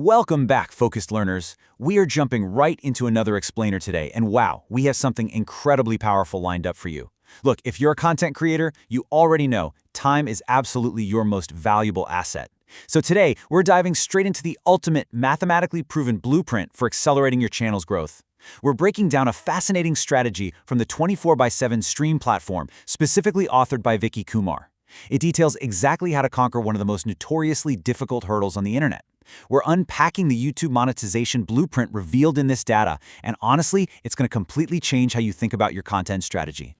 Welcome back, focused learners. We are jumping right into another explainer today, and wow, we have something incredibly powerful lined up for you. Look, if you're a content creator, you already know time is absolutely your most valuable asset. So today, we're diving straight into the ultimate mathematically proven blueprint for accelerating your channel's growth. We're breaking down a fascinating strategy from the 24/7 stream platform, specifically authored by Vicky Kumar. It details exactly how to conquer one of the most notoriously difficult hurdles on the internet. We're unpacking the YouTube monetization blueprint revealed in this data, and honestly, it's going to completely change how you think about your content strategy.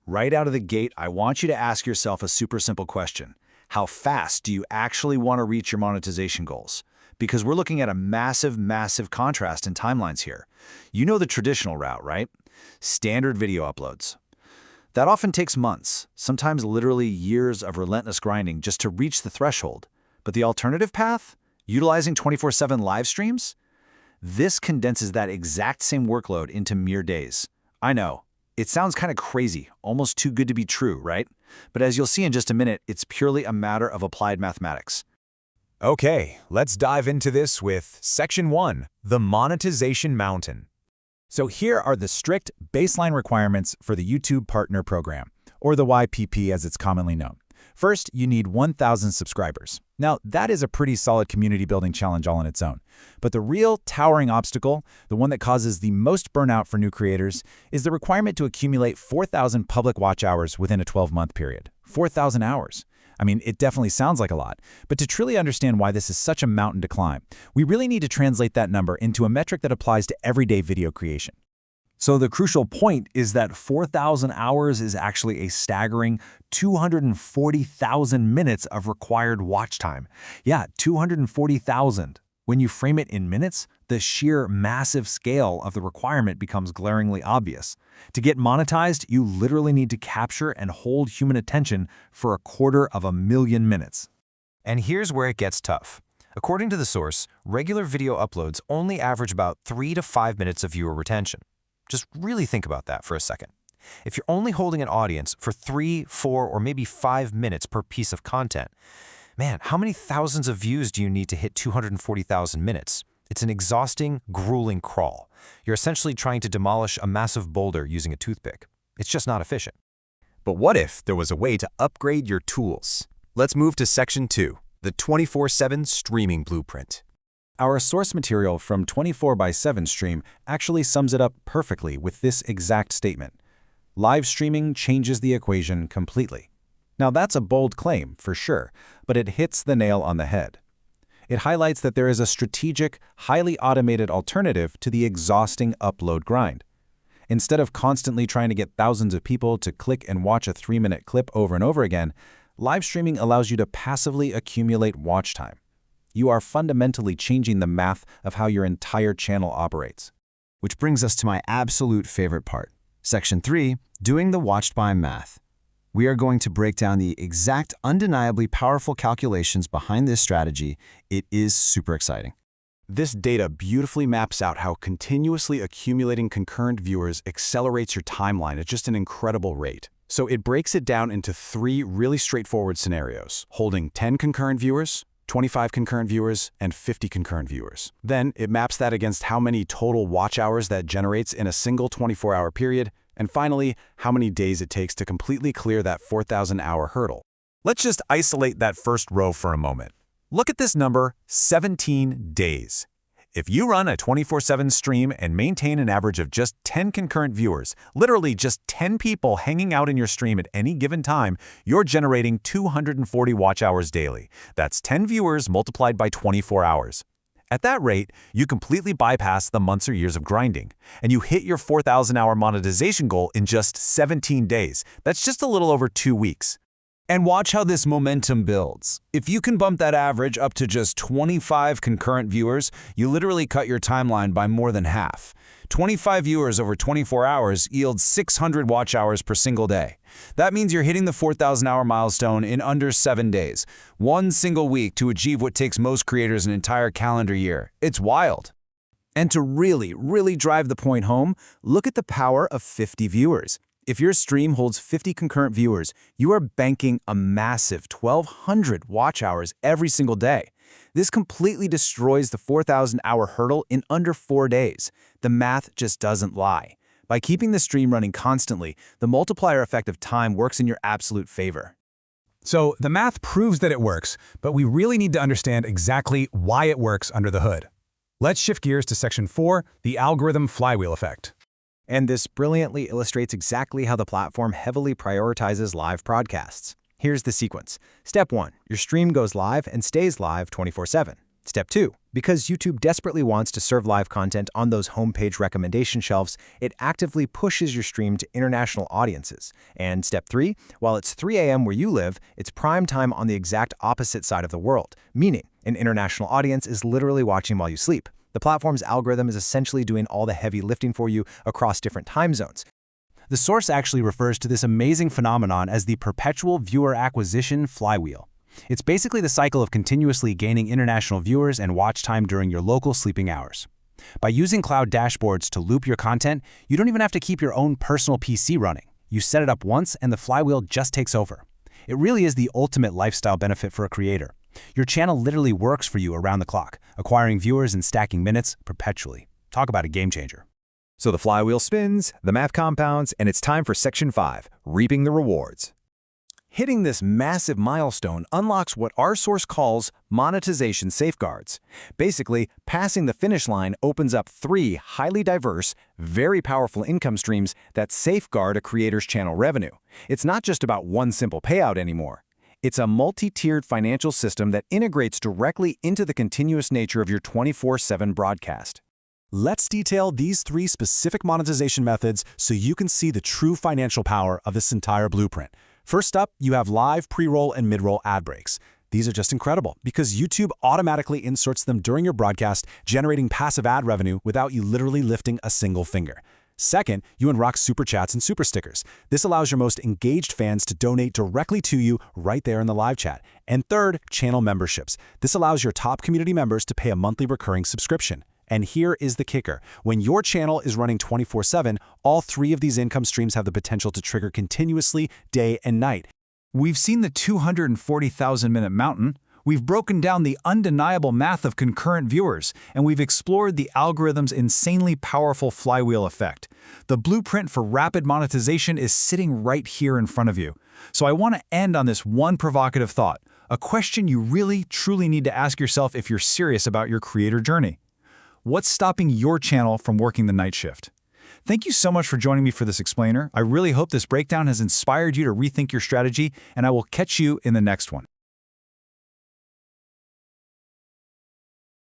Right out of the gate, I want you to ask yourself a super simple question. How fast do you actually want to reach your monetization goals? Because we're looking at a massive contrast in timelines here. You know the traditional route, right? Standard video uploads. That often takes months, sometimes literally years of relentless grinding just to reach the threshold. But the alternative path? Utilizing 24/7 live streams? This condenses that exact same workload into mere days. I know, it sounds kind of crazy, almost too good to be true, right? But as you'll see in just a minute, it's purely a matter of applied mathematics. Okay, let's dive into this with Section 1, the Monetization Mountain. So here are the strict baseline requirements for the YouTube Partner Program, or the YPP as it's commonly known. First, you need 1,000 subscribers. Now, that is a pretty solid community building challenge all on its own. But the real towering obstacle, the one that causes the most burnout for new creators, is the requirement to accumulate 4,000 public watch hours within a 12-month period. 4,000 hours. I mean, it definitely sounds like a lot, but to truly understand why this is such a mountain to climb, we really need to translate that number into a metric that applies to everyday video creation. So the crucial point is that 4,000 hours is actually a staggering 240,000 minutes of required watch time. Yeah, 240,000. When you frame it in minutes, the sheer massive scale of the requirement becomes glaringly obvious. To get monetized, you literally need to capture and hold human attention for 250,000 minutes. And here's where it gets tough. According to the source, regular video uploads only average about 3 to 5 minutes of viewer retention. Just really think about that for a second. If you're only holding an audience for 3, 4, or maybe 5 minutes per piece of content, man, how many thousands of views do you need to hit 240,000 minutes? It's an exhausting, grueling crawl. You're essentially trying to demolish a massive boulder using a toothpick. It's just not efficient. But what if there was a way to upgrade your tools? Let's move to Section 2, the 24/7 Streaming Blueprint. Our source material from 24/7 Stream actually sums it up perfectly with this exact statement. Live streaming changes the equation completely. Now that's a bold claim, for sure, but it hits the nail on the head. It highlights that there is a strategic, highly automated alternative to the exhausting upload grind. Instead of constantly trying to get thousands of people to click and watch a 3-minute clip over and over again, live streaming allows you to passively accumulate watch time. You are fundamentally changing the math of how your entire channel operates. Which brings us to my absolute favorite part. Section 3, doing the watched by math. We are going to break down the exact, undeniably powerful calculations behind this strategy. It is super exciting. This data beautifully maps out how continuously accumulating concurrent viewers accelerates your timeline at just an incredible rate. So it breaks it down into 3 really straightforward scenarios, holding 10 concurrent viewers, 25 concurrent viewers, and 50 concurrent viewers. Then it maps that against how many total watch hours that generates in a single 24-hour period, and finally, how many days it takes to completely clear that 4,000-hour hurdle. Let's just isolate that first row for a moment. Look at this number, 17 days. If you run a 24/7 stream and maintain an average of just 10 concurrent viewers, literally just 10 people hanging out in your stream at any given time, you're generating 240 watch hours daily. That's 10 viewers multiplied by 24 hours. At that rate, you completely bypass the months or years of grinding, and you hit your 4,000-hour monetization goal in just 17 days. That's just a little over 2 weeks. And watch how this momentum builds. If you can bump that average up to just 25 concurrent viewers, you literally cut your timeline by more than half. 25 viewers over 24 hours yields 600 watch hours per single day. That means you're hitting the 4,000-hour milestone in under 7 days. One single week to achieve what takes most creators an entire calendar year. It's wild. And to really drive the point home, look at the power of 50 viewers. If your stream holds 50 concurrent viewers, you are banking a massive 1,200 watch hours every single day. This completely destroys the 4,000-hour hurdle in under 4 days. The math just doesn't lie. By keeping the stream running constantly, the multiplier effect of time works in your absolute favor. So the math proves that it works, but we really need to understand exactly why it works under the hood. Let's shift gears to Section 4, the algorithm flywheel effect. And this brilliantly illustrates exactly how the platform heavily prioritizes live broadcasts. Here's the sequence. Step 1. Your stream goes live and stays live 24/7. Step 2. Because YouTube desperately wants to serve live content on those homepage recommendation shelves, it actively pushes your stream to international audiences. And Step 3. While it's 3 a.m. where you live, it's prime time on the exact opposite side of the world, meaning an international audience is literally watching while you sleep. The platform's algorithm is essentially doing all the heavy lifting for you across different time zones. The source actually refers to this amazing phenomenon as the perpetual viewer acquisition flywheel. It's basically the cycle of continuously gaining international viewers and watch time during your local sleeping hours. By using cloud dashboards to loop your content, you don't even have to keep your own personal PC running. You set it up once and the flywheel just takes over. It really is the ultimate lifestyle benefit for a creator. Your channel literally works for you around the clock, acquiring viewers and stacking minutes perpetually. Talk about a game changer. So the flywheel spins, the math compounds, and it's time for Section 5, reaping the rewards. Hitting this massive milestone unlocks what our source calls monetization safeguards. Basically, passing the finish line opens up 3 highly diverse, very powerful income streams that safeguard a creator's channel revenue. It's not just about one simple payout anymore. It's a multi-tiered financial system that integrates directly into the continuous nature of your 24/7 broadcast. Let's detail these 3 specific monetization methods so you can see the true financial power of this entire blueprint. First up, you have live pre-roll and mid-roll ad breaks. These are just incredible because YouTube automatically inserts them during your broadcast, generating passive ad revenue without you literally lifting a single finger. Second, you unlock super chats and super stickers. This allows your most engaged fans to donate directly to you right there in the live chat. And third, channel memberships. This allows your top community members to pay a monthly recurring subscription. And here is the kicker. When your channel is running 24/7, all 3 of these income streams have the potential to trigger continuously, day and night. We've seen the 240,000-minute mountain, we've broken down the undeniable math of concurrent viewers, and we've explored the algorithm's insanely powerful flywheel effect. The blueprint for rapid monetization is sitting right here in front of you. So I want to end on this one provocative thought, a question you really, truly need to ask yourself if you're serious about your creator journey. What's stopping your channel from working the night shift? Thank you so much for joining me for this explainer. I really hope this breakdown has inspired you to rethink your strategy, and I will catch you in the next one.